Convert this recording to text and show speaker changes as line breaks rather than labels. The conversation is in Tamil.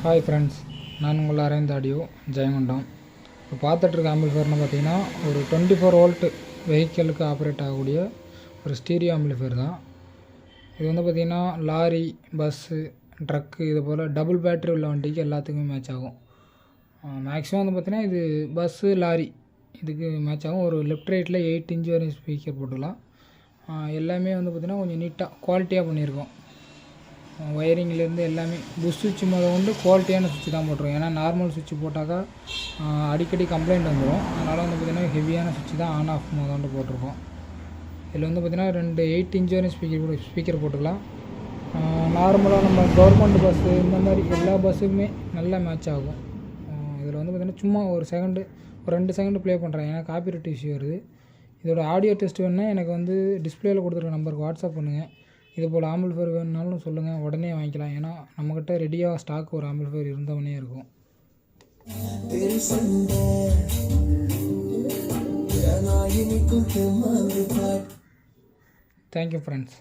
ஹாய் ஃப்ரெண்ட்ஸ், நான் உங்கள் அரவிந்த் ஆடியோ ஜெயங்கொண்டம். இப்போ பார்த்துட்ருக்க ஆம்பிளிஃபயர்னு பார்த்தீங்கன்னா ஒரு 24 வோல்ட் வெஹிக்கிளுக்கு ஆப்ரேட் ஆகக்கூடிய ஒரு ஸ்டீரியோ ஆம்பிளிஃபயர் தான். இது வந்து பார்த்திங்கன்னா லாரி, பஸ்ஸு, ட்ரக்கு இது போல் டபுள் பேட்ரி உள்ள வண்டிக்கு எல்லாத்துக்குமே மேட்ச் ஆகும். மேக்ஸிமம் வந்து பார்த்திங்கன்னா இது பஸ்ஸு, லாரி இதுக்கு மேட்ச் ஆகும். ஒரு லெஃப்ட் ரைட்டில் 8 இன்ச் வரையும் ஸ்பீக்கர் போட்டுக்கலாம். எல்லாமே வந்து பார்த்திங்கன்னா கொஞ்சம் நீட்டாக குவாலிட்டியாக பண்ணியிருக்கோம். ஒயரிங்லேருந்து எல்லாமே புஷ் சுவிட்ச் கொண்டு குவாலிட்டியான சுவிட்ச் தான் போட்டுருவோம். ஏன்னா நார்மல் சுவிட்ச் போட்டாக்கா அடிக்கடி கம்ப்ளைண்ட் வந்துடும். அதனால் வந்து பார்த்திங்கன்னா ஹெவியான சுவிட்ச் தான் ஆன் ஆஃப் முதல்ல போட்டிருக்கோம். இதில் வந்து பார்த்திங்கன்னா 2 8 இன்ச் வரையும் ஸ்பீக்கர் போட்டுக்கலாம். நார்மலாக நம்ம கவர்மெண்ட் பஸ்ஸு இந்த மாதிரி எல்லா பஸ்ஸுக்குமே நல்லா மேட்ச் ஆகும். இதில் வந்து பார்த்திங்கன்னா சும்மா ஒரு 2 செகண்ட் ப்ளே பண்ணுறேன், ஏன்னா காப்பிரைட் இஷ்யூ வருது. இதோட ஆடியோ டெஸ்ட் வேணுன்னா எனக்கு வந்து டிஸ்பிளேயில் கொடுத்துருக்க நம்பருக்கு வாட்ஸ்அப் பண்ணுங்கள். இது போல் ஆம்பிளிஃபயர் வேணுனாலும் சொல்லுங்கள், உடனே வாங்கிக்கலாம். ஏன்னா நம்மக்கிட்ட ரெடியாக ஸ்டாக் ஒரு ஆம்பிளிஃபயர் இருந்தவனே இருக்கும். Thank you friends.